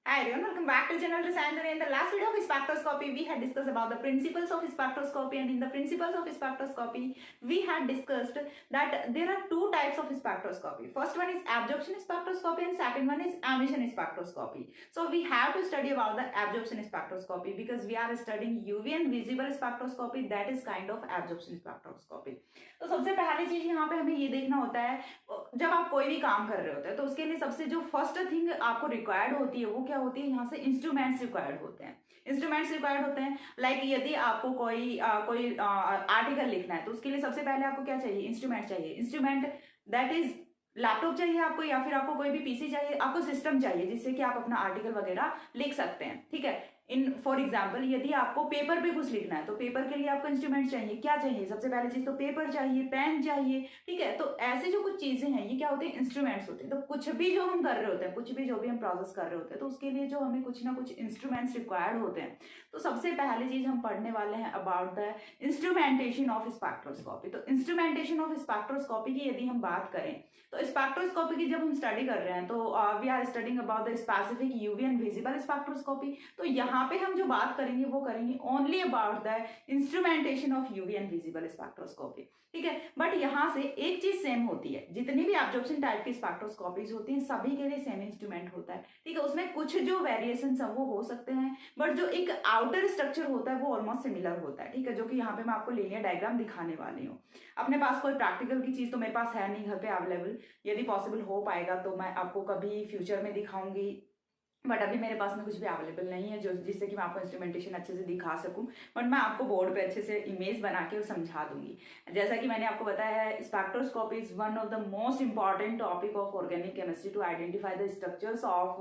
Hi everyone, welcome back to channel Risandra. In the last video of spectroscopy, we had discussed about the principles of spectroscopy, and in the principles of spectroscopy, we had discussed that there are two types of spectroscopy. First one is absorption spectroscopy and second one is emission spectroscopy. So we have to study about the absorption spectroscopy because we are studying UV and visible spectroscopy, that is kind of absorption spectroscopy. तो सबसे पहली चीज यहाँ पे हमें ये देखना होता है, जब आप कोई भी काम कर रहे होते हैं तो उसके लिए सबसे जो फर्स्ट थिंग आपको रिक्वायर्ड होती है वो क्या होती है, यहाँ से इंस्ट्रूमेंट्स रिक्वायर्ड होते हैं। इंस्ट्रूमेंट्स रिक्वायर्ड होते हैं लाइक यदि आपको कोई आर्टिकल लिखना है तो उसके लिए सबसे पहले आपको क्या चाहिए, इंस्ट्रूमेंट चाहिए। इंस्ट्रूमेंट दैट इज लैपटॉप चाहिए आपको, या फिर आपको कोई भी पीसी चाहिए, आपको सिस्टम चाहिए जिससे कि आप अपना आर्टिकल वगैरह लिख सकते हैं। ठीक है, इन फॉर एग्जाम्पल यदि आपको पेपर पे कुछ लिखना है तो पेपर के लिए आपको इंस्ट्रूमेंट चाहिए। क्या चाहिए, सबसे पहले चीज तो पेपर चाहिए, पेन चाहिए। ठीक है, तो ऐसे जो कुछ चीजें हैं ये क्या होते हैं, इंस्ट्रूमेंट्स होते हैं। तो कुछ भी जो हम कर रहे होते हैं, कुछ भी जो भी हम प्रोसेस कर रहे होते हैं तो उसके लिए जो हमें कुछ ना कुछ इंस्ट्रूमेंट्स रिक्वायर्ड होते हैं। तो सबसे पहले चीज हम पढ़ने वाले हैं about the instrumentation of spectroscopy. तो इंस्ट्रूमेंटेशन ऑफ स्पेक्ट्रोस्कोपी की यदि हम बात करें तो स्पेक्ट्रोस्कोपी की जब हम स्टडी कर रहे हैं तो we are studying about the specific UV and visible spectroscopy. तो यहाँ पे हम जो बात करेंगे वो करेंगे only about the instrumentation of UV and visible spectroscopy. ठीक है, बट यहाँ से एक चीज सेम होती है, जितनी भी एब्जॉर्प्शन टाइप की स्पेक्ट्रोस्कोपीज होती हैं सभी के लिए सेम इंस्ट्रूमेंट होता है। ठीक है, उसमें कुछ जो वेरिएशन सब वो हो सकते हैं, बट जो एक आउटर स्ट्रक्चर होता है वो ऑलमोस्ट सिमिलर होता है। ठीक है, जो कि यहाँ पे मैं आपको लीनियर डायग्राम दिखाने वाली हूँ। अपने पास कोई प्रैक्टिकल की चीज तो मेरे पास है नहीं घर पे अवेलेबल, यदि पॉसिबल हो पाएगा तो मैं आपको कभी फ्यूचर में दिखाऊंगी, बट अभी मेरे पास में कुछ भी अवेलेबल नहीं है जो जिससे कि मैं आपको इंस्ट्रूमेंटेशन अच्छे से दिखा सकूं। बट मैं आपको बोर्ड पे अच्छे से इमेज बना के समझा दूंगी। जैसा कि मैंने आपको बताया है, spectroscopy is one of the most important topic of organic chemistry to identify the structures of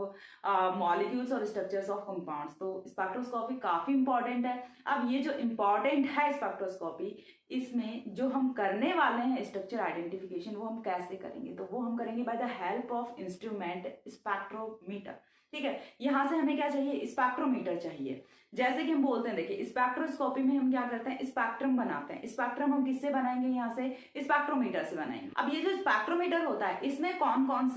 molecules और स्ट्रक्चर्स ऑफ कंपाउंड्स। तो स्पेक्ट्रोस्कोपी काफी इंपॉर्टेंट है। अब ये जो इंपॉर्टेंट है स्पेक्ट्रोस्कोपी, इसमें जो हम करने वाले हैं स्ट्रक्चर आइडेंटिफिकेशन वो हम कैसे करेंगे, तो वो हम करेंगे by the help of instrument spectrometer. ठीक है, यहां से हमें क्या चाहिए, स्पेक्ट्रोमीटर चाहिए। जैसे कि हम बोलते हैं, देखिए स्पेक्ट्रोस्कोपी में हम क्या करते हैं, स्पेक्ट्रम बनाते हैं। स्पेक्ट्रम हम किससे बनाएंगे, यहाँ से स्पेक्ट्रोमीटर से बनाएंगे। अब ये जो स्पेक्ट्रोमीटर होता है इसमें कौन कौन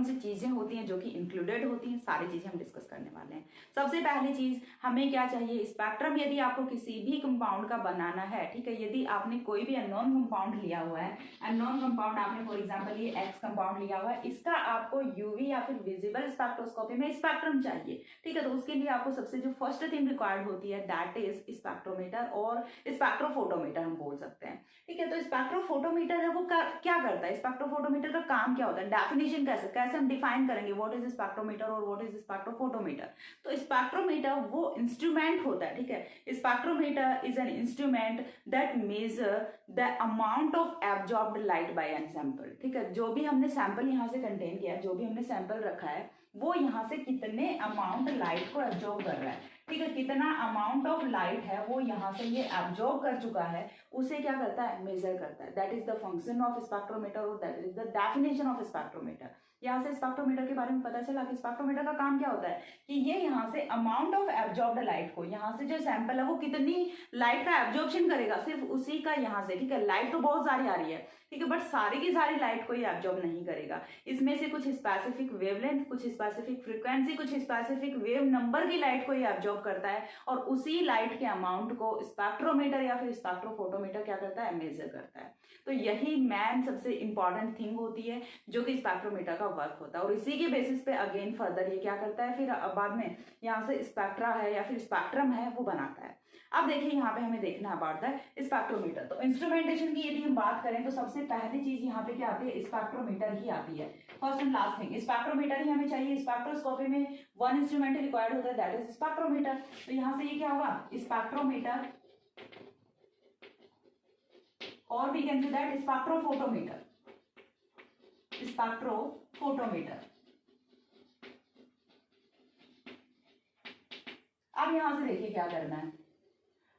से चीजें होती हैं जो कि इंक्लूडेड होती हैं, सारी चीजें हम डिस्कस करने वाले हैं। सबसे पहली चीज हमें क्या चाहिए, स्पेक्ट्रम यदि आपको किसी भी कंपाउंड का बनाना है। ठीक है, यदि आपने कोई भी अननोन कंपाउंड लिया हुआ है, अननोन कंपाउंड आपने फॉर एग्जांपल ये एक्स कंपाउंड लिया हुआ है, इसका आपको यूवी या फिर विजिबल स्पेक्ट्रोस्कोपी में स्पेक्ट्रम चाहिए। ठीक है, तो उसके लिए आपको सबसे जो फर्स्ट थिंग रिक्वायर्ड होती है दैट इज स्पेक्ट्रोमीटर और स्पेक्ट्रोफोटोमीटर हम बोल सकते हैं। ठीक है, तो स्पेक्ट्रोफोटोमीटर है वो क्या करता है, स्पेक्ट्रोफोटोमीटर का काम क्या होता है, डेफिनेशन कैसे हम डिफाइन करेंगे व्हाट इज स्पेक्ट्रोमीटर और व्हाट इज स्पेक्ट्रोफोटोमीटर। तो स्पेक्ट्रोमीटर वो इंस्ट्रूमेंट होता है। ठीक है, spectrometer is an instrument that measure the amount of absorbed light by an sample. ठीक है, जो भी हमने सैंपल यहाँ से कंटेन किया, जो भी हमने सैंपल रखा है वो यहाँ से कितने अमाउंट लाइट को एब्जॉर्ब कर रहा है। ठीक है, कितना अमाउंट ऑफ लाइट है वो यहाँ से ये एब्जॉर्ब कर चुका है, उसे क्या करता है, मेजर करता है। That is the function of spectrometer और that is the definition of spectrometer. यहाँ से स्पेक्ट्रोमीटर के बारे में पता चला कि स्पेक्ट्रोमीटर का काम क्या होता है कि ये यहाँ से अमाउंट ऑफ एब्जॉर्ब्ड लाइट को, यहाँ से जो सैंपल है वो कितनी लाइट का एब्जॉर्प्शन करेगा, सिर्फ उसी का यहाँ से। ठीक है, लाइट तो बहुत सारी आ रही है, ठीक है, बट सारी की सारी लाइट को ये एब्जॉर्ब नहीं करेगा। इसमें से कुछ स्पेसिफिक वेवलेंथ, कुछ स्पेसिफिक फ्रीक्वेंसी, कुछ स्पेसिफिक वेव नंबर की लाइट को ये एब्जॉर्ब करता है और उसी लाइट के अमाउंट को स्पेक्ट्रोमीटर या फिर स्पेक्ट्रोफोटोमीटर क्या करता है, मेजर करता है। तो यही मैन सबसे इंपॉर्टेंट थिंग होती है जो कि स्पेक्ट्रोमीटर का वर्क होता है और इसी के बेसिस पे अगेन फर्दर ये क्या करता है, फिर बाद में यहाँ से स्पेक्ट्रा है या फिर स्पेक्ट्रम है वो बनाता है। अब देखिए यहाँ पे हमें देखना है अबाउट द स्पेक्ट्रोमीटर। तो इंस्ट्रूमेंटेशन की यदि हम बात करें तो सबसे पहली चीज यहाँ पे क्या आती है, स्पेक्ट्रोमीटर ही आती है। First and last thing spectrometer ही हमें चाहिए। स्पेक्ट्रोस्कोपी में वन इंस्ट्रूमेंट रिक्वायर्ड होता है दैट इज स्पेक्ट्रोमीटर। तो यहाँ से ये क्या होगा, स्पेक्ट्रोमीटर और we can say that spectrophotometer. Spectrophotometer. अब यहां से देखिए क्या करना है।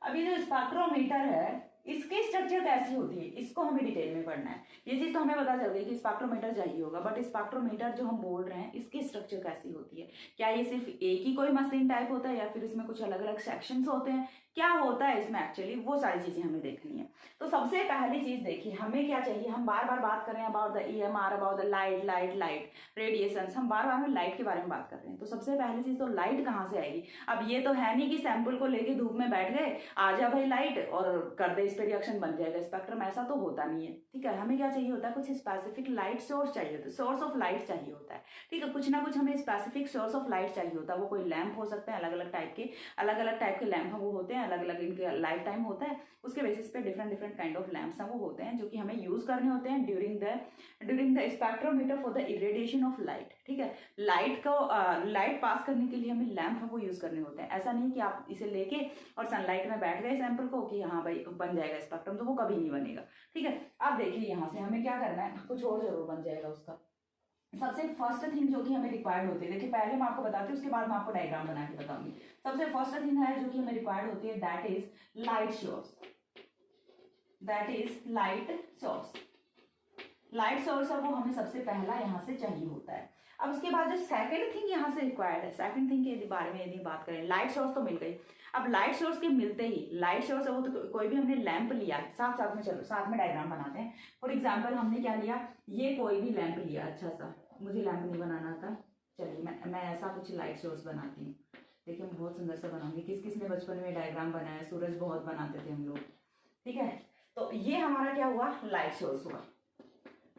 अभी जो स्पेक्ट्रोमीटर है इसकी स्ट्रक्चर कैसी होती है इसको हमें डिटेल में पढ़ना है। ये चीज तो हमें पता चल गई कि स्पेक्ट्रोमीटर चाहिए होगा, बट स्पेक्ट्रोमीटर जो हम बोल रहे हैं इसकी स्ट्रक्चर कैसी होती है, क्या ये सिर्फ एक ही कोई मशीन टाइप होता है या फिर इसमें कुछ अलग अलग सेक्शंस होते हैं, क्या होता है इसमें एक्चुअली, वो सारी चीजें हमें देखनी है। तो सबसे पहली चीज देखिए, हमें क्या चाहिए, हम बार बार बात कर रहे हैं about the EMR, about the light radiation, हम बार बार लाइट के बारे में बात कर रहे हैं। तो सबसे पहली चीज तो लाइट कहाँ से आएगी। अब ये तो है नहीं कि सैंपल को लेके धूप में बैठ गए, आ जा भाई लाइट और कर दे, इस पे रिएक्शन बन जाएगा स्पेक्ट्रम, ऐसा तो होता नहीं है। ठीक है, हमें क्या चाहिए होता है, कुछ स्पेसिफिक लाइट सोर्स चाहिए होता है, सोर्स ऑफ लाइट चाहिए होता है। ठीक है, कुछ ना कुछ हमें स्पेसिफिक सोर्स ऑफ लाइट चाहिए होता है। वो कोई लैंप हो सकते हैं, अलग अलग टाइप के लैंप वो होते हैं, अलग अलग इनके लाइफ टाइम होता है, उसके बेसिस पे डिफरेंट काइंड ऑफ लैंप्स हैं वो होते हैं, जो कि हमें यूज करने होते हैं during the spectrometer for the irradiation of light. ठीक है, लाइट पास करने के लिए हमें लैंप है वो यूज करने होते हैं। ऐसा नहीं कि आप इसे लेके और सनलाइट में बैठ गए सैंपल को कि हाँ भाई बन जाएगा स्पेक्ट्रम, तो वो कभी नहीं बनेगा। ठीक है, आप देखिए यहाँ से हमें क्या करना है, कुछ और जरूर बन जाएगा उसका। सबसे फर्स्ट थिंग जो कि हमें रिक्वायर्ड होती है, देखिए पहले मैं आपको बताती हूँ, उसके बाद मैं आपको डायग्राम बना के बताऊंगी। सबसे फर्स्ट थिंग है जो कि हमें रिक्वायर्ड होती है, that is light source. Light source है वो हमें सबसे पहला यहाँ से चाहिए होता है। अब उसके बाद जो सेकंड थिंग यहाँ से रिक्वायर्ड है, सेकंड थिंग के बारे में यदि बात करें, लाइट सोर्स तो मिल गई। अब लाइट सोर्स के मिलते ही, लाइट सोर्स है वो तो कोई भी हमने लैंप लिया, साथ में चलो साथ में डायग्राम बनाते हैं। फॉर एग्जाम्पल हमने क्या लिया, ये कोई भी लैंप लिया, अच्छा सा, मुझे लैंप नहीं बनाना था, चलिए मैं ऐसा कुछ लाइट सोर्स बनाती हूँ। देखिए मैं बहुत सुंदर सा बनाऊंगी। किस ने बचपन में डायग्राम बनाया, सूरज बहुत बनाते थे हम लोग। ठीक है, तो ये हमारा क्या हुआ, लाइट सोर्स हुआ।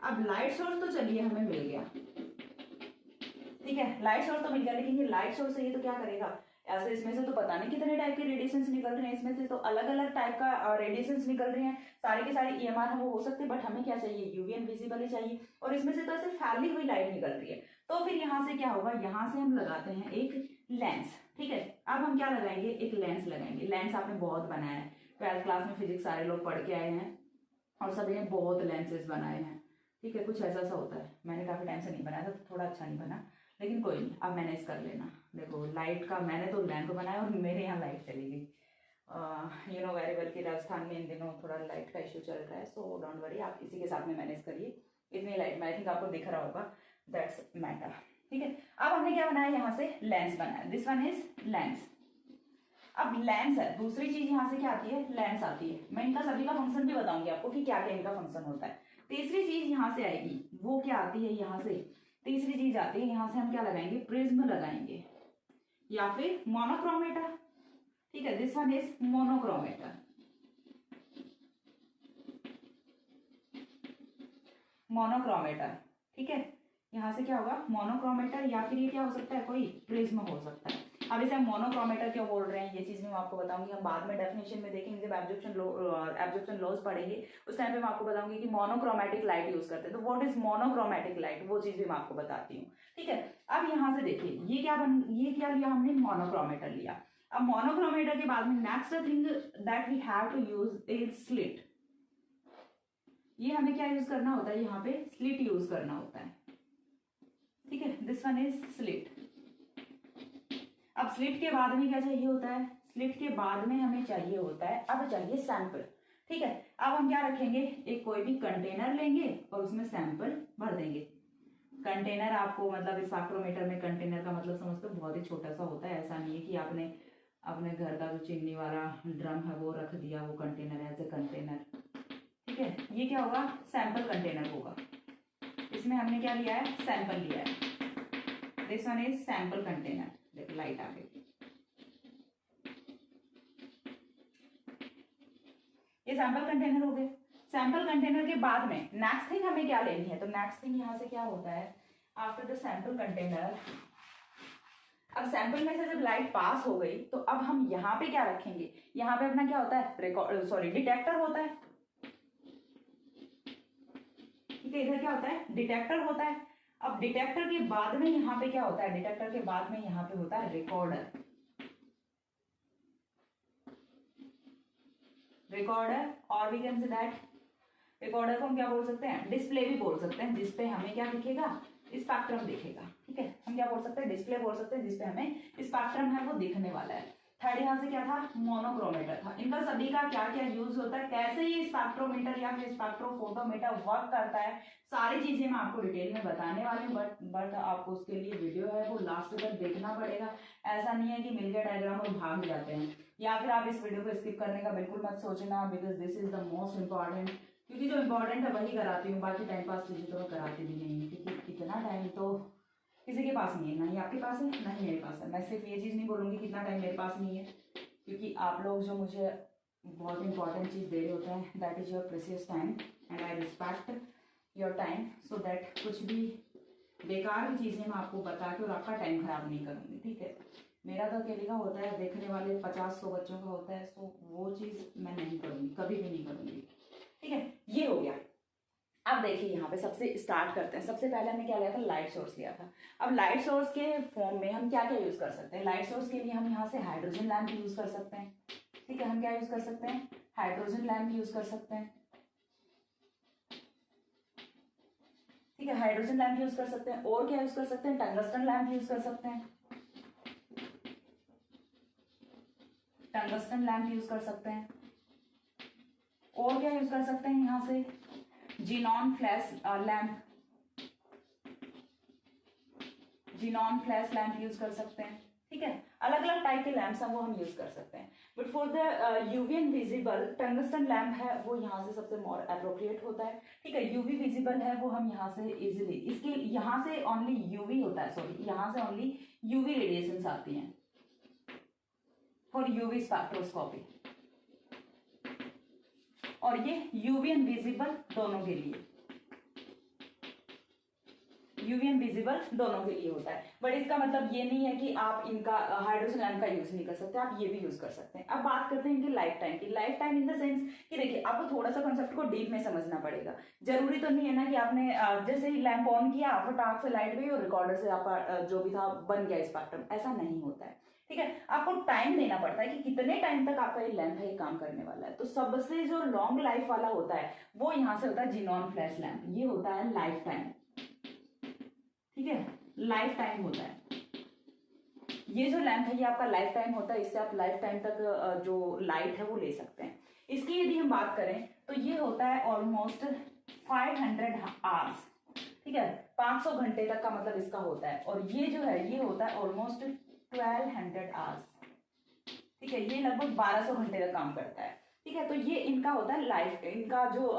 अब लाइट सोर्स तो चलिए हमें मिल गया, ठीक है, लाइट सोर्स तो मिल गया, लेकिन ये लाइट सोर्स है ये तो क्या करेगा, ऐसे इसमें से तो पता नहीं कितने टाइप के रेडिएशंस निकल रहे हैं, इसमें से तो अलग अलग टाइप का रेडिएशंस निकल रहे हैं, सारे के सारे EMR है वो हो सकते हैं, बट हमें क्या चाहिए, UV विजिबल ही चाहिए, और इसमें से तो ऐसे फैली हुई लाइट निकल रही है। तो फिर यहाँ से क्या होगा, यहाँ से हम लगाते हैं एक लेंस। ठीक है, अब हम क्या लगाएंगे, एक लेंस लगाएंगे। लेंस आपने बहुत बनाया है, 12th क्लास में फिजिक्स सारे लोग पढ़ के आए हैं और सभी ने बहुत लेंसेज बनाए हैं। ठीक है, कुछ ऐसा सा होता है, मैंने काफी टाइम से नहीं बनाया था तो थोड़ा अच्छा नहीं बना, लेकिन कोई नहीं, आप मैनेज कर लेना। देखो लाइट का मैंने तो लैंप बनाया और मेरे यहाँ लाइट चली गई। यू नो वेरी वेल कि राजस्थान में इन दिनों थोड़ा लाइट का इशू चल रहा है, सो डोंट वरी, आप इसी के साथ में मैनेज करिए। इतनी लाइट में आई थिंक आपको दिख रहा होगा, दैट्स मैटर। ठीक है, अब हमने क्या बनाया, यहाँ से लेंस बनाया, दिस वन इज लेंस। अब लेंस है, दूसरी चीज यहाँ से क्या आती है, लेंस आती है। मैं इनका सभी का फंक्शन भी बताऊंगी आपको कि क्या क्या इनका फंक्शन होता है। तीसरी चीज यहाँ से आएगी, वो क्या आती है, यहाँ से तीसरी चीज आती है, यहाँ से हम क्या लगाएंगे, प्रिज्म लगाएंगे या फिर मोनोक्रोमेटर। ठीक है, this one is monochromator. Monochromator, ठीक है, यहाँ से क्या होगा, मोनोक्रोमेटर, या फिर ये क्या हो सकता है, कोई प्रिज्म हो सकता है। अब इसे हम मोनोक्रोमेटर क्यों बोल रहे हैं, ये चीज मैं आपको बताऊंगी, हम बाद में डेफिनेशन में देखेंगे, जब एब्जॉर्प्शन लॉज पढ़ेंगे उस टाइम पे मैं आपको बताऊंगी कि मोनोक्रोमेटिक लाइट यूज करते हैं। तो व्हाट इज मोनोक्रोमेटिक लाइट, वो चीज भी मैं आपको बताती हूँ। ठीक है, अब यहाँ से देखिए ये क्या लिया हमने, मोनोक्रोमेटर लिया। अब मोनोक्रोमेटर के बाद में next thing that we have to use is slit. ये हमें क्या यूज करना होता है, यहाँ पे स्लिट यूज करना होता है। ठीक है, दिस वन इज स्लिट। अब स्लिट के बाद में क्या चाहिए होता है, स्लिट के बाद में हमें चाहिए होता है, अब चाहिए सैंपल। ठीक है, अब हम क्या रखेंगे, एक कोई भी कंटेनर लेंगे और उसमें सैंपल भर देंगे। कंटेनर आपको मतलब स्पेक्ट्रोमीटर में कंटेनर का मतलब समझते हो, बहुत ही छोटा सा होता है, ऐसा नहीं है कि आपने अपने घर का जो चीनी वाला ड्रम है वो रख दिया, वो कंटेनर एज ए कंटेनर। ठीक है, ये क्या होगा, सैंपल कंटेनर होगा। इसमें हमने क्या लिया है, सैंपल लिया है, this one is sample container. देखो लाइट आ गई, ये सैंपल कंटेनर हो गए। सैंपल कंटेनर के बाद में नेक्स्ट थिंग हमें क्या लेनी है, तो नेक्स्ट थिंग यहाँ से क्या होता है, आफ्टर द सैंपल कंटेनर, अब सैंपल में से जब लाइट पास हो गई तो अब हम यहाँ पे क्या रखेंगे, यहाँ पे अपना क्या होता है, डिटेक्टर होता है। ठीक है, इधर क्या होता है, डिटेक्टर होता है। अब डिटेक्टर के बाद में यहाँ पे क्या होता है, डिटेक्टर के बाद में यहाँ पे होता है रिकॉर्डर। रिकॉर्डर, और we can say that recorder को हम क्या बोल सकते हैं, डिस्प्ले भी बोल सकते हैं, जिसपे हमें क्या दिखेगा, स्पेक्ट्रम दिखेगा। ठीक है, हम क्या बोल सकते हैं, डिस्प्ले बोल सकते हैं, जिसपे हमें स्पेक्ट्रम है वो दिखने वाला है। थर्ड यहाँ से क्या था, मोनोक्रोमेटर था। इनका सभी का क्या क्या यूज होता है, कैसे ये स्पेक्ट्रोमीटर या फिर स्पेक्ट्रोफोटोमीटर वर्क करता है, सारी चीजें मैं आपको डिटेल में बताने वाली हूँ। बट आपको उसके लिए वीडियो है वो लास्ट तक देखना पड़ेगा। ऐसा नहीं है कि मिल गया डायग्राम और भाग जाते हैं, या फिर आप इस वीडियो को स्किप करने का बिल्कुल मत सोचना, because this is the most important. क्योंकि जो इंपॉर्टेंट है वही कराती हूँ, बाकी टाइम पास चीजें तो मैं कराती भी नहीं, क्योंकि इतना टाइम तो किसी के पास नहीं है, ना ही आपके पास है ना ही मेरे पास है। मैं सिर्फ ये चीज़ नहीं बोलूँगी कितना टाइम मेरे पास नहीं है, क्योंकि आप लोग जो मुझे बहुत इंपॉर्टेंट चीज़ दे रहे होते हैं, that is your precious time and I respect your time, so that कुछ भी बेकार की चीज़ें मैं आपको बता के और आपका टाइम खराब नहीं करूँगी, ठीक है। मेरा तो अकेले का होता है, देखने वाले 50-100 बच्चों का होता है, सो वो चीज़ मैं नहीं करूँगी, कभी भी नहीं करूँगी, ठीक है। ये हो गया। अब देखिए यहाँ पे सबसे स्टार्ट करते हैं। सबसे पहले हमने क्या लिया था, लाइट सोर्स लिया था। अब लाइट सोर्स के फॉर्म में हम क्या क्या यूज कर सकते हैं। लाइट सोर्स के लिए हम यहाँ से हाइड्रोजन लैंप यूज कर सकते हैं, ठीक है। हम क्या यूज कर सकते हैं, हाइड्रोजन लैंप यूज कर सकते हैं, ठीक है। हाइड्रोजन लैंप यूज कर सकते हैं, और क्या यूज कर सकते हैं, टंगस्टन लैंप यूज कर सकते हैं, टंगस्टन लैंप यूज कर सकते हैं, और क्या यूज कर सकते हैं यहाँ से, xenon flash lamp, xenon flash lamp use कर सकते हैं, ठीक है। अलग अलग टाइप के लैंप्स हैं वो हम यूज कर सकते हैं। But for the UV invisible tungsten lamp है वो यहाँ से सबसे मोर अप्रोप्रिएट होता है, ठीक है। यूवी विजिबल है वो हम यहाँ से इजिली, इसके यहाँ से ओनली यूवी होता है, सॉरी यहाँ से ओनली यूवी रेडिएशंस आती हैं फॉर यूवी स्पेक्ट्रोस्कोपी, और ये यूवी इनविजिबल दोनों के लिए, यूवी इनविजिबल दोनों के लिए होता है। बट इसका मतलब ये नहीं है कि आप इनका हाइड्रोजन लैंप का यूज नहीं कर सकते, आप ये भी यूज कर सकते हैं। अब बात करते हैं इनकी लाइफ टाइम की। Life time in the sense कि देखिए आपको थोड़ा सा कॉन्सेप्ट को डीप में समझना पड़ेगा। जरूरी तो नहीं है ना कि आपने जैसे ही लैंप ऑन किया फटाक से लाइट गई और रिकॉर्डर से आपका जो भी था बन गया स्पेक्ट्रम, ऐसा नहीं होता है, ठीक है। आपको टाइम देना पड़ता है कि कितने टाइम तक आपका ये लैंप है ये काम करने वाला है। तो सबसे जो लॉन्ग लाइफ वाला होता है वो यहाँ से होता है जीनॉन फ्लैश लैंप, ये होता है लाइफ टाइम, ठीक है। लाइफ टाइम होता है ये जो लैंप है, ये आपका लाइफ टाइम होता है। इससे आप लाइफ टाइम तक जो लाइट है वो ले सकते हैं। इसकी यदि हम बात करें तो ये होता है ऑलमोस्ट 500 आवर्स, ठीक है। 500 घंटे तक का मतलब इसका होता है। और ये जो है ये होता है ऑलमोस्ट 1200 आवर्स, ठीक है। ये लगभग 1200 घंटे तक काम करता है, ठीक है। तो ये इनका होता है लाइफ, इनका जो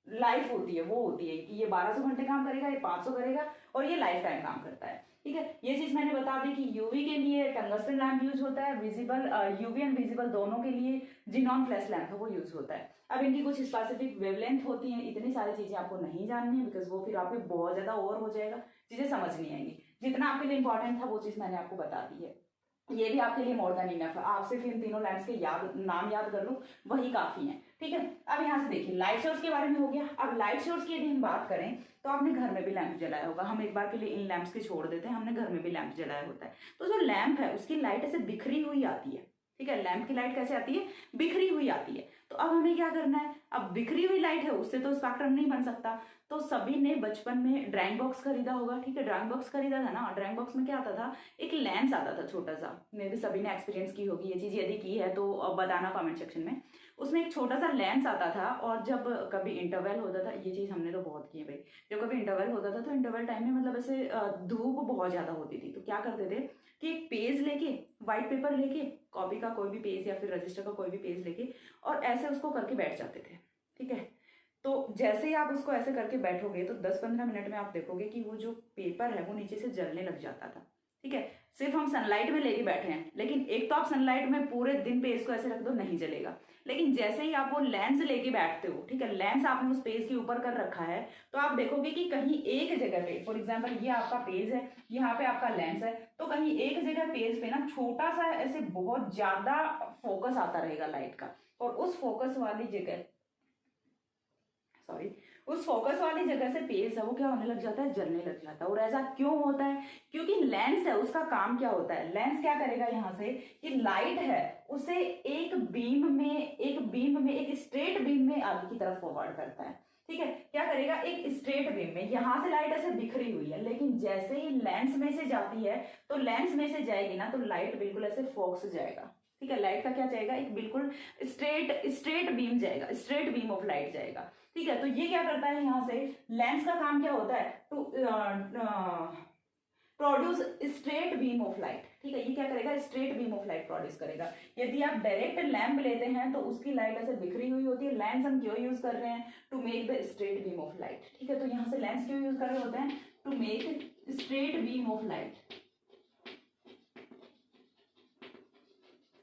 लाइफ होती है वो होती है कि ये 1200 घंटे काम करेगा, ये 500 करेगा, और ये लाइफ टाइम काम करता है, ठीक है। ये चीज मैंने बता दी कि यूवी के लिए टंगस्टन लैंप यूज होता है, विजिबल यूवी एंड विजिबल दोनों के लिए जीनॉन फ्लैश लैंप है वो यूज होता है। अब इनकी कुछ स्पेसिफिक वेवलेंथ होती है, इतनी सारी चीजें आपको नहीं जाननी है बिकॉज वो फिर आपको बहुत ज्यादा ओवर हो जाएगा, चीजें समझ नहीं आएंगी। जितना आपके लिए इंपॉर्टेंट था वो चीज मैंने आपको बता दी है, ये भी आपके लिए मोर देन इनफ है। आप सिर्फ इन तीनों लैंप्स के नाम याद कर लो वही काफी है, ठीक है। अब यहाँ से देखिए लाइट सोर्स के बारे में हो गया। अब लाइट सोर्स की यदि हम बात करें तो आपने घर में भी लैंप जलाया होगा। हम एक बार के लिए इन लैंप्स के छोड़ देते हैं, हमने घर में भी लैंप जलाया होता है। तो जो लैंप है उसकी लाइट ऐसे बिखरी हुई आती है, ठीक है। लैंप की लाइट कैसे आती है, बिखरी हुई आती है। तो अब हमें क्या करना है, अब बिखरी हुई लाइट है उससे तो स्पेक्ट्रम नहीं बन सकता। तो सभी ने बचपन में ड्राइंग बॉक्स खरीदा होगा, ठीक है। ड्राइंग बॉक्स खरीदा था ना, ड्राइंग बॉक्स में क्या आता था, एक लेंस आता था छोटा सा। मे भी सभी ने एक्सपीरियंस की होगी ये चीज, यदि की है तो बताना कमेंट सेक्शन में। उसमें एक छोटा सा लेंस आता था, और जब कभी इंटरवल होता था, ये चीज हमने तो बहुत की है भाई, जब कभी इंटरवल होता था तो इंटरवल टाइम में मतलब ऐसे धूप बहुत ज्यादा होती थी, तो क्या करते थे कि एक पेज लेके, व्हाइट पेपर लेके, कॉपी का कोई भी पेज या फिर रजिस्टर का कोई भी पेज लेके, और ऐसे उसको करके बैठ जाते थे, ठीक है। तो जैसे ही आप उसको ऐसे करके बैठोगे तो 10-15 मिनट में आप देखोगे कि वो जो पेपर है वो नीचे से जलने लग जाता था, ठीक है। सिर्फ हम सनलाइट में लेके बैठे हैं, लेकिन एक तो आप सनलाइट में पूरे दिन पेज को ऐसे रख दो, नहीं जलेगा। लेकिन जैसे ही आप वो लेंस लेके बैठते हो, ठीक है, लेंस आपने उस पेज के ऊपर कर रखा है, तो आप देखोगे कि कहीं एक जगह पे, फॉर एग्जाम्पल ये आपका पेज है, यहाँ पे आपका लेंस है, तो कहीं एक जगह पेज पे ना छोटा सा ऐसे बहुत ज्यादा फोकस आता रहेगा लाइट का, और उस फोकस वाली जगह, सॉरी, उस फोकस वाली जगह से पेज है वो क्या होने लग जाता है, जलने लग जाता है। और ऐसा क्यों होता है, क्योंकि लेंस है, उसका काम क्या होता है, लेंस क्या करेगा यहाँ से कि लाइट है उसे एक स्ट्रेट बीम में आगे की तरफ फॉरवर्ड करता है, ठीक है, क्या करेगा, एक स्ट्रेट बीम में यहाँ से लाइट ऐसे बिखरी हुई है, लेकिन जैसे ही लेंस में से जाती है तो लेंस में से जाएगी ना तो लाइट बिल्कुल ऐसे फोकस जाएगा। ठीक है, लाइट का क्या जाएगा, एक बिल्कुल स्ट्रेट बीम जाएगा, स्ट्रेट बीम ऑफ लाइट जाएगा। ठीक है, तो ये क्या करता है, यहाँ से लेंस का काम क्या होता है, to produce straight beam of light. ठीक है, ये क्या करेगा, straight beam of light produce करेगा। यदि आप डायरेक्ट लैंप लेते हैं तो उसकी लाइट ऐसे बिखरी हुई होती है। लेंस हम क्यों यूज कर रहे हैं, to make the straight beam of light. ठीक है, तो यहाँ से लेंस क्यों यूज कर रहे होते हैं, to make straight beam of light,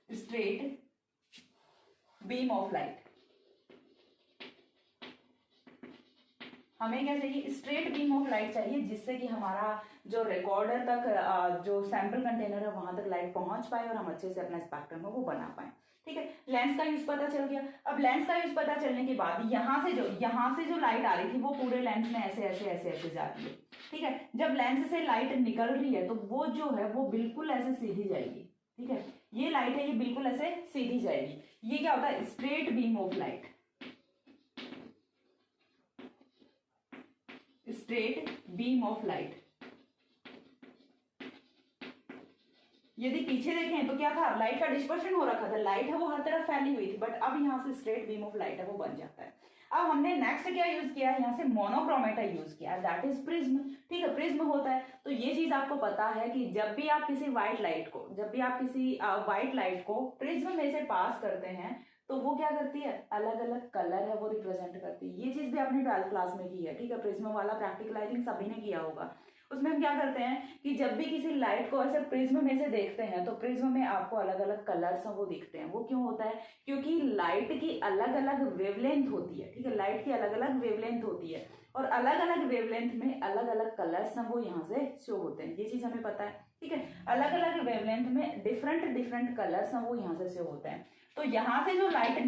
straight beam of light. हमें क्या चाहिए, स्ट्रेट बीम ऑफ लाइट चाहिए, जिससे कि हमारा जो रिकॉर्डर तक जो सैंपल कंटेनर है वहां तक लाइट पहुंच पाए और हम अच्छे से अपना स्पेक्ट्रम है वो बना पाए। ठीक है, लेंस का यूज पता चल गया। अब लेंस का यूज पता चलने के बाद यहाँ से जो लाइट आ रही थी वो पूरे लेंस में ऐसे ऐसे ऐसे ऐसे जाती है। ठीक है, जब लेंस से लाइट निकल रही है तो वो जो है वो बिल्कुल ऐसे सीधी जाएगी। ठीक है, ये लाइट है, ये बिल्कुल ऐसे सीधी जाएगी। ये क्या होता है, straight beam of light, straight beam of light. यदि पीछे देखें तो क्या था, लाइट का डिस्पर्शन हो रखा था, लाइट है वो हर तरफ फैली हुई थी, बट अब यहाँ से स्ट्रेट बीम ऑफ लाइट है वो बन जाता है। अब हमने नेक्स्ट क्या यूज किया है, यहाँ से मोनोक्रोमेटा यूज किया, दैट इज प्रिज्म। ठीक है, प्रिज्म होता है, तो ये चीज आपको पता है कि जब भी आप किसी व्हाइट लाइट को प्रिज्म में से पास करते हैं तो वो क्या करती है, अलग अलग कलर है वो रिप्रेजेंट करती है। ये चीज भी आपने 12th क्लास में की है। ठीक है, प्रिज्म वाला प्रैक्टिकल आई थिंक सभी ने किया होगा। उसमें हम क्या करते हैं कि जब भी किसी लाइट को ऐसे प्रिज्म में से देखते हैं तो प्रिज्म में आपको अलग अलग कलर्स वो दिखते हैं। वो क्यों होता है, क्योंकि लाइट की अलग अलग वेवलेंथ होती है। ठीक है, लाइट की अलग अलग वेवलेंथ होती है और अलग अलग वेवलेंथ में अलग अलग कलर्स वो यहाँ से शो होते हैं। ये चीज हमें पता है। ठीक है, अलग अलग वेवलेंथ में डिफरेंट कलर्स वो यहाँ से शो होते हैं। तो यहाँ से जो लाइट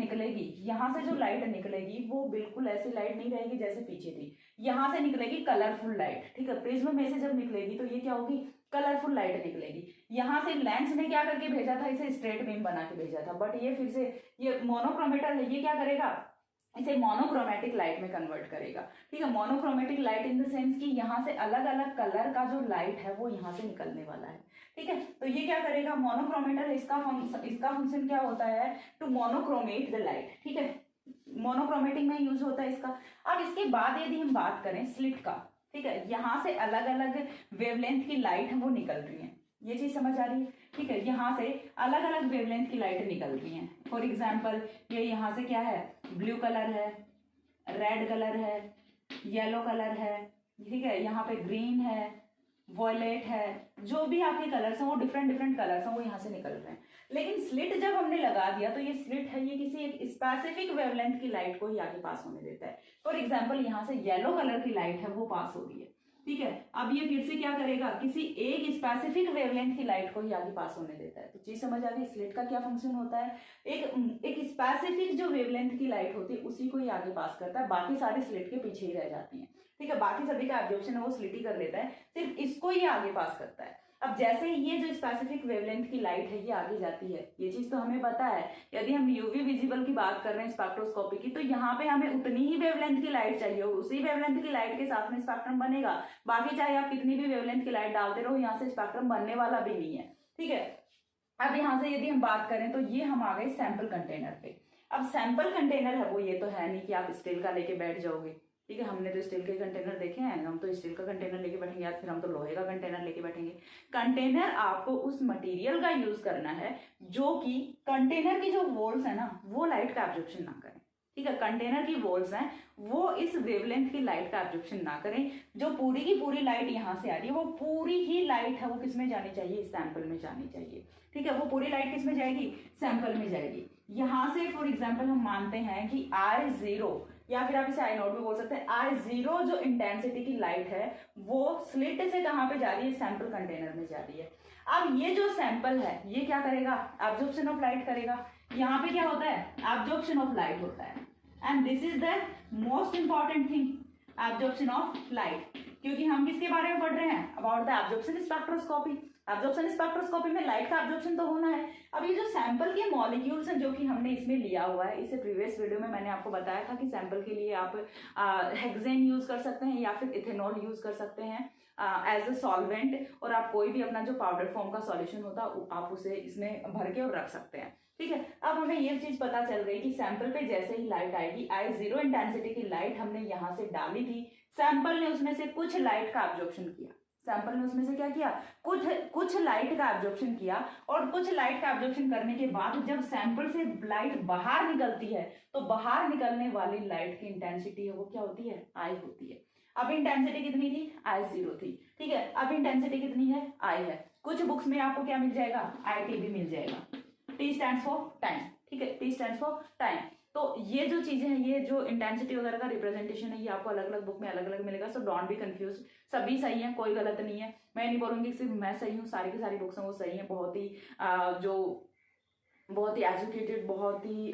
निकलेगी वो बिल्कुल ऐसी लाइट नहीं रहेगी जैसे पीछे थी, यहाँ से निकलेगी कलरफुल लाइट। ठीक है, प्रिज्म में से जब निकलेगी तो ये क्या होगी, कलरफुल लाइट निकलेगी। यहाँ से लेंस ने क्या करके भेजा था, इसे स्ट्रेट बीम बना के भेजा था, बट ये फिर से ये मोनोक्रोमेटर है, ये क्या करेगा, इसे मोनोक्रोमेटिक लाइट में कन्वर्ट करेगा। ठीक है, monochromatic light in the sense कि यहाँ से अलग अलग कलर का जो लाइट है वो यहाँ से निकलने वाला है। ठीक है, तो ये क्या करेगा, मोनोक्रोमेटर, इसका फंक्शन क्या होता है, टू मोनोक्रोमेट द लाइट। ठीक है, मोनोक्रोमेटिक में यूज होता है इसका। अब इसके बाद यदि हम बात करें स्लिट का, ठीक है, यहाँ से अलग अलग वेवलेंथ की लाइट वो निकल रही है, ये चीज समझ आ रही है। ठीक है, यहाँ से अलग अलग वेवलेंथ की लाइट निकल रही हैं। फॉर एग्जाम्पल ये यहाँ से क्या है, ब्लू कलर है, रेड कलर है, येलो कलर है, ठीक है, यहाँ पे ग्रीन है, वॉयलेट है, जो भी आपके कलर्स हैं वो डिफरेंट कलर्स हैं वो यहाँ से निकल रहे हैं। लेकिन स्लिट जब हमने लगा दिया तो ये स्लिट है, ये किसी एक स्पेसिफिक वेवलेंथ की लाइट को ही आगे पास होने देता है। फॉर एग्जाम्पल यहाँ से येलो कलर की लाइट है वो पास हो रही है। ठीक है, अब ये फिर से क्या करेगा, किसी एक स्पेसिफिक वेवलेंथ की लाइट को ही आगे पास होने देता है। तो चीज समझ आ गई, स्लिट का क्या फंक्शन होता है, एक स्पेसिफिक जो वेवलेंथ की लाइट होती है उसी को ही आगे पास करता है, बाकी सारी स्लिट के पीछे ही रह जाती है। ठीक है, बाकी सभी का एब्जॉर्प्शन है वो स्लिट ही कर लेता है, सिर्फ इसको ही आगे पास करता है। अब जैसे ये जो स्पेसिफिक वेवलेंथ की लाइट है ये आगे जाती है, ये चीज तो हमें पता है। यदि हम यूवी विजिबल की बात कर रहे हैं स्पेक्ट्रोस्कोपी की, तो यहाँ पे हमें उतनी ही वेवलेंथ की लाइट चाहिए, उसी वेवलेंथ की लाइट के साथ में स्पेक्ट्रम बनेगा। बाकी चाहे आप कितनी भी वेवलेंथ की लाइट डालते रहो, यहाँ से स्पेक्ट्रम बनने वाला भी नहीं है। ठीक है, अब यहाँ से यदि हम बात करें तो ये हम आ गए सैंपल कंटेनर पे। अब सैंपल कंटेनर है वो ये तो है नहीं कि आप स्टील का लेके बैठ जाओगे। ठीक है, हमने तो स्टील के कंटेनर देखे हैं, हम तो स्टील का कंटेनर लेके बैठेंगे या फिर हम तो लोहे का कंटेनर लेके बैठेंगे। कंटेनर आपको उस मटेरियल का यूज करना है जो कि कंटेनर की जो वॉल्स है ना वो लाइट का एब्जॉर्प्शन ना करें। ठीक है, कंटेनर की वॉल्स हैं वो इस वेवलेंथ की लाइट का एब्जॉर्प्शन ना करें। जो पूरी की पूरी लाइट यहाँ से आ रही है वो पूरी ही लाइट है वो किस में जानी चाहिए, सैंपल में जानी चाहिए। ठीक है, वो पूरी लाइट किस में जाएगी, सैंपल में जाएगी। यहाँ से फॉर एग्जाम्पल हम मानते हैं कि I0 या फिर आप इसे I0 भी बोल सकते हैं, I0 जो इंटेंसिटी की लाइट है वो स्लिट से कहाँ पे जा रही है, सैंपल कंटेनर में जा रही है। अब ये जो सैंपल है ये क्या करेगा, एब्जॉर्प्शन ऑफ लाइट करेगा। यहाँ पे क्या होता है, एब्जॉर्प्शन ऑफ लाइट होता है, and this is the most important thing, absorption of light. क्योंकि हम किसके बारे में पढ़ रहे हैं, about the absorption spectroscopy. Absorption spectroscopy में लाइट का एब्जॉर्प्शन तो होना है। अब ये जो सैंपल के मॉलिक्यूल्स हैं जो कि हमने इसमें लिया हुआ है, इससे प्रीवियस वीडियो में मैंने आपको बताया था कि सैंपल के लिए आप हेक्सेन यूज कर सकते हैं या फिर इथेनॉल यूज कर सकते हैं एज अ सॉल्वेंट, और आप कोई भी अपना जो पाउडर फॉर्म का सॉल्यूशन होता है आप उसे इसमें भर के और रख सकते हैं। ठीक है, अब हमें ये चीज पता चल गई कि सैंपल पे जैसे ही लाइट आएगी, आई जीरो इंटेंसिटी की लाइट हमने यहाँ से डाली थी, सैंपल ने उसमें से कुछ लाइट का एब्जॉर्प्शन किया। सैंपल ने उसमें से क्या किया, कुछ लाइट का एब्जॉर्प्शन किया, और कुछ लाइट का एब्जॉर्प्शन करने के बाद जब सैंपल से लाइट बाहर निकलती है तो बाहर निकलने वाली लाइट की इंटेंसिटी है वो क्या होती है, आई होती है। अब इंटेंसिटी कितनी थी, आई जीरो थी। ठीक है, अब इंटेंसिटी कितनी है, आई है। कुछ बुक्स में आपको क्या मिल जाएगा, आई टी भी मिल जाएगा। T stands for time. ठीक है, टी स्टैंड्स फॉर टाइम। तो ये जो चीजें हैं, ये जो इंटेंसिटी वगैरह का रिप्रेजेंटेशन है, ये आपको अलग अलग बुक में अलग अलग मिलेगा। सो डोंट बी कंफ्यूज, सभी सही है, कोई गलत नहीं है। मैं नहीं बोलूंगी सिर्फ मैं सही हूँ, सारी की सारी बुक्स हैं वो सही है। बहुत ही एजुकेटेड, बहुत ही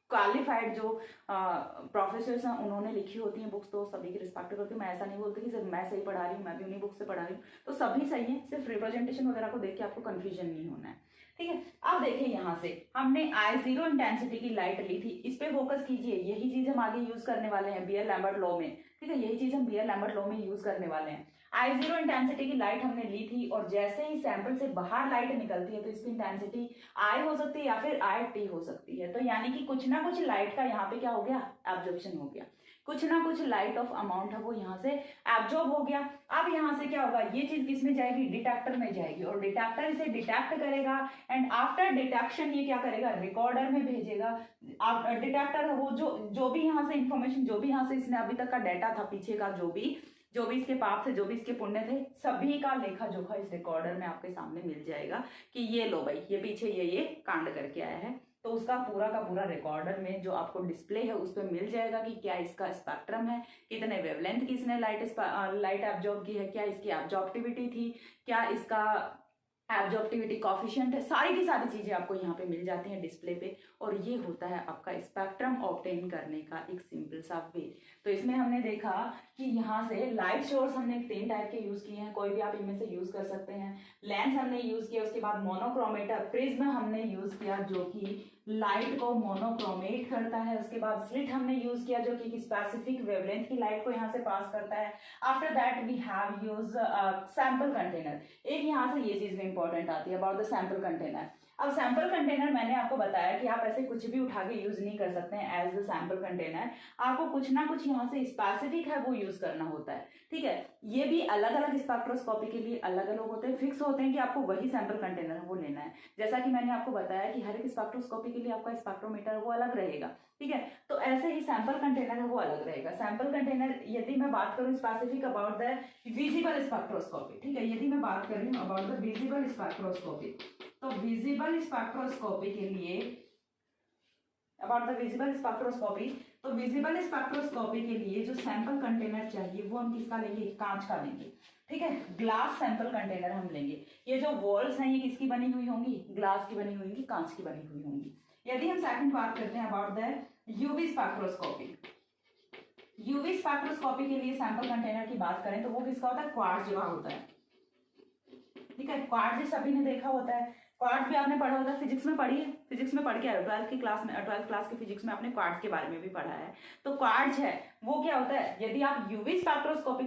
क्वालिफाइड जो प्रोफेसर्स हैं उन्होंने लिखी होती हैं बुक्स, तो सभी की रिस्पेक्ट करती हूँ। मैं ऐसा नहीं बोलती कि सिर्फ मैं सही पढ़ा रही हूँ, मैं भी उन्हीं बुक से पढ़ा रही हूँ, तो सभी सही है। सिर्फ रिप्रेजेंटेशन वगैरह को देख के आपको कंफ्यूजन नहीं होना है। ठीक है, अब देखिए यहाँ से हमने आई जीरो इंटेंसिटी की लाइट ली थी, इस पे फोकस कीजिए। यही चीज हम आगे यूज करने वाले हैं बीयर लैम्बर्ट लॉ में। ठीक है, यही चीज हम बीयर लैम्बर्ट लॉ में यूज करने वाले हैं। आई जीरो इंटेंसिटी की लाइट हमने ली थी, और जैसे ही सैंपल से बाहर लाइट निकलती है तो इसकी इंटेंसिटी आई हो सकती है या फिर आई टी हो सकती है। तो यानी कि कुछ ना कुछ लाइट का यहाँ पे क्या हो गया, एब्जॉर्प्शन हो गया। कुछ ना कुछ लाइट ऑफ अमाउंट है वो यहाँ से एब्जॉर्ब हो गया। अब यहाँ से क्या होगा, ये चीज किस में जाएगी, डिटेक्टर में जाएगी, और डिटेक्टर इसे डिटेक्ट करेगा, एंड आफ्टर डिटेक्शन ये क्या करेगा, रिकॉर्डर में भेजेगा। डिटेक्टर वो जो भी यहाँ से इंफॉर्मेशन, जो भी यहाँ से इसने अभी तक का डाटा था पीछे का, जो भी इसके पाप थे, जो भी इसके पुण्य थे, सभी का लेखा जोखा इस रिकॉर्डर में आपके सामने मिल जाएगा कि ये लो भाई, ये पीछे ये कांड करके आया है। तो उसका पूरा का पूरा रिकॉर्डर में जो आपको डिस्प्ले है उस पर मिल जाएगा कि क्या इसका स्पेक्ट्रम है, कितने वेवलेंथ की इसने लाइट एब्जॉर्ब की है, क्या इसकी एब्जॉर्प्टिविटी थी, क्या इसका एब्जॉर्प्टिविटी कॉफिशिएंट है, सारी की सारी चीजें आपको यहाँ पे मिल जाती हैं डिस्प्ले पे। और ये होता है आपका स्पेक्ट्रम ऑब्टेन करने का एक सिंपल सा वे। तो इसमें हमने देखा कि यहाँ से लाइट सोर्स हमने 3 टाइप के यूज किए हैं, कोई भी आप इनमें से यूज कर सकते हैं। लेंस हमने यूज किया, उसके बाद मोनोक्रोमेटर प्रिज्म हमने यूज किया जो कि लाइट को मोनोक्रोमेट करता है। उसके बाद स्लिट हमने यूज किया जो कि स्पेसिफिक वेवलेंथ की लाइट को यहाँ से पास करता है। After that we have use sample container. एक यहाँ से ये चीज भी इंपॉर्टेंट आती है अबाउट द सैंपल कंटेनर। अब सैंपल कंटेनर मैंने आपको बताया कि आप ऐसे कुछ भी उठा के यूज नहीं कर सकते हैं एज द सैंपल कंटेनर। आपको कुछ ना कुछ यहाँ से स्पेसिफिक है वो यूज करना होता है। ठीक है, ये भी अलग अलग स्पेक्ट्रोस्कोपी के लिए अलग अलग होते हैं, फिक्स होते हैं कि आपको वही सैंपल कंटेनर वो लेना है। जैसा कि मैंने आपको बताया कि हर एक स्पेक्ट्रोस्कोपी के लिए आपका स्पेक्ट्रोमीटर वो अलग रहेगा। ठीक है, तो ऐसे ही सैंपल कंटेनर है वो अलग रहेगा। सैंपल कंटेनर, यदि मैं बात करूं specific about the visible spectroscopy, ठीक है, यदि मैं बात कर रही हूँ अबाउट द विजिबल स्पेक्ट्रोस्कोपी, तो विजिबल स्पेक्ट्रोस्कोपी के लिए अबाउट द विजिबल स्पेक्ट्रोस्कोपी, तो विजिबल स्पेक्ट्रोस्कोपी के लिए जो सैंपल कंटेनर चाहिए वो हम किसका लेंगे, कांच का लेंगे। ठीक है, ग्लास सैंपल कंटेनर हम लेंगे। ये जो वॉल्स हैं ये किसकी बनी हुई होंगी, ग्लास की बनी हुई होंगी, कांच की बनी हुई होंगी। यदि हम सेकंड बात करते हैं about the UV spectroscopy, UV spectroscopy के लिए सैंपल कंटेनर की बात करें तो वो किसका होता है, क्वार्ट्ज का होता है। ठीक है, क्वार्ट्ज सभी ने देखा होता है, क्वार्ट्ज भी आपने पढ़ा होता है, फिजिक्स में पढ़ी है, फिजिक्स में पढ़ के आए 12th क्लास की फिजिक्स में आपने क्वार्ट्ज के बारे में भी पढ़ा है। तो क्वार्ट्ज है वो क्या होता है, यदि आप यूवी स्पेक्ट्रोस्कोपी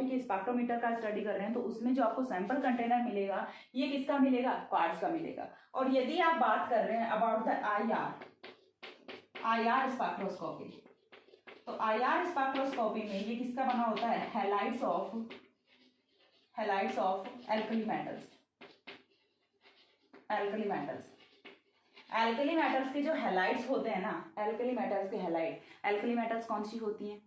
के स्पेक्ट्रोमीटर का स्टडी कर रहे हैं तो उसमें जो आपको सैंपल कंटेनर मिलेगा ये किसका मिलेगा, क्वार्ट्ज का मिलेगा। और यदि आप बात कर रहे हैं अबाउट द IR स्पेक्ट्रोस्कोपी, तो IR स्पेक्ट्रोस्कोपी में ये किसका बना होता है, halides of alkali metals. Alkali metals के जो हैलाइड्स होते हैं ना, एल्कली मेटल्स के एल्कली मेटल्स कौन सी होती हैं,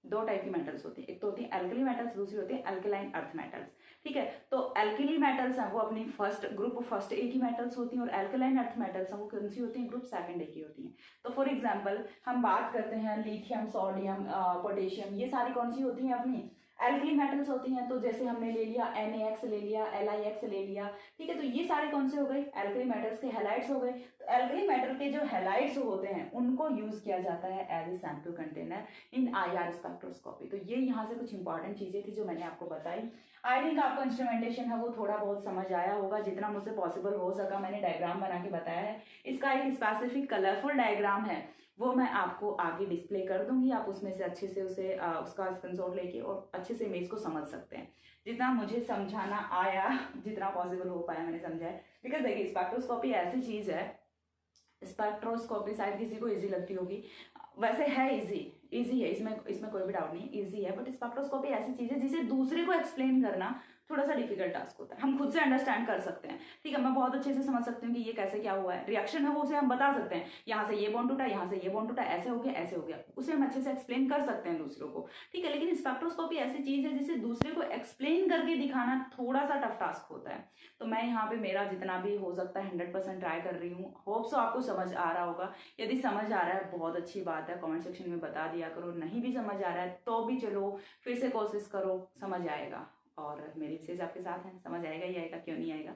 2 टाइप की मेटल्स होती है, एक तो होती है एल्कली मेटल्स, दूसरी होती है अल्कलाइन अर्थ मेटल्स। ठीक है, तो एल्कली मेटल्स हैं वो अपनी ग्रुप फर्स्ट ए की मेटल्स होती हैं, और एल्कलाइन अर्थ मेटल्स हैं वो कौन सी होती हैं, ग्रुप सेकंड ए की होती हैं। तो फॉर एग्जांपल हम बात करते हैं लिथियम, सोडियम, पोटेशियम, ये सारी कौन सी होती हैं, अपनी एल्कली मेटल्स होती हैं, तो जैसे हमने ले लिया NaX ले लिया, LiX ले लिया, ठीक है। तो ये सारे कौन से हो गए, एल्कली मेटल्स के हैलाइड्स हो गए। तो एल्कली मेटल के जो हैलाइड्स होते हैं उनको यूज किया जाता है as a sample container in IR spectroscopy. तो ये यहाँ से कुछ इंपॉर्टेंट चीजें थी जो मैंने आपको बताई। आई थिंक आपको इंस्ट्रूमेंटेशन है वो थोड़ा बहुत समझ आया होगा, जितना मुझसे पॉसिबल हो सका मैंने डायग्राम बना के बताया है। इसका एक स्पेसिफिक कलरफुल डायग्राम है, वो मैं आपको आगे डिस्प्ले कर दूंगी, आप उसमें से अच्छे से उसका स्क्रीनशॉट लेके और अच्छे से इमेज को समझ सकते हैं। जितना मुझे समझाना आया, जितना पॉसिबल हो पाया मैंने समझाया। बिकॉज देखिए स्पेक्ट्रोस्कोपी ऐसी चीज है, स्पेक्ट्रोस्कोपी शायद किसी को इजी लगती होगी, वैसे है इजी है, इसमें कोई भी डाउट नहीं, इजी है। बट स्पेक्ट्रोस्कोपी ऐसी चीज है जिसे दूसरे को एक्सप्लेन करना थोड़ा सा डिफिकल्ट टास्क होता है। हम खुद से अंडरस्टैंड कर सकते हैं, ठीक है, मैं बहुत अच्छे से समझ सकती हूँ कि ये कैसे क्या हुआ है, रिएक्शन है वो उसे हम बता सकते हैं, यहाँ से ये बॉन्ड टूटा, यहाँ से ये बॉन्ड टूटा, ऐसे हो गया ऐसे हो गया, उसे हम अच्छे से एक्सप्लेन कर सकते हैं दूसरों को, ठीक है। लेकिन स्पेक्ट्रोस्कोपी ऐसी चीज है जिसे दूसरे को एक्सप्लेन करके दिखाना थोड़ा सा टफ टास्क होता है। तो मैं यहाँ पे मेरा जितना भी हो सकता है 100% ट्राई कर रही हूँ। होप सो आपको समझ आ रहा होगा। यदि समझ आ रहा है बहुत अच्छी बात है, कमेंट सेक्शन में बता दिया करो। नहीं भी समझ आ रहा है तो भी चलो फिर से कोशिश करो, समझ आएगा। और मेरी विशेष आपके साथ हैं, समझ आएगा ही आएगा, क्यों नहीं आएगा।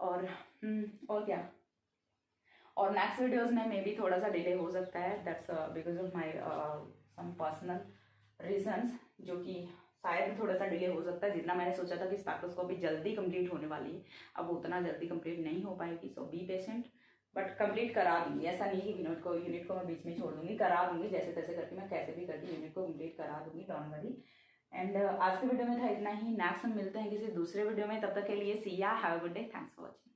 और क्या, और नेक्स्ट वीडियोस में मे बी थोड़ा सा डिले हो सकता है, that's because of my some personal reasons, जो कि शायद थोड़ा सा डिले हो सकता है। जितना मैंने सोचा था कि स्पेक्ट्रोस्कोपी जल्दी कंप्लीट होने वाली है, अब उतना जल्दी कंप्लीट नहीं हो पाएगी। सो बी पेशेंट, बट कंप्लीट करा दूंगी। ऐसा नहीं कि यूनिट को मैं बीच में छोड़ दूंगी, करा दूंगी जैसे तैसे करके, मैं कैसे भी करके यूनिट को कंप्लीट करा दूंगी, डोंट वरी। एंड आज के वीडियो में था इतना ही। नेक्स्ट हम मिलते हैं किसी दूसरे वीडियो में, तब तक के लिए सी या, have a good day, thanks for watching.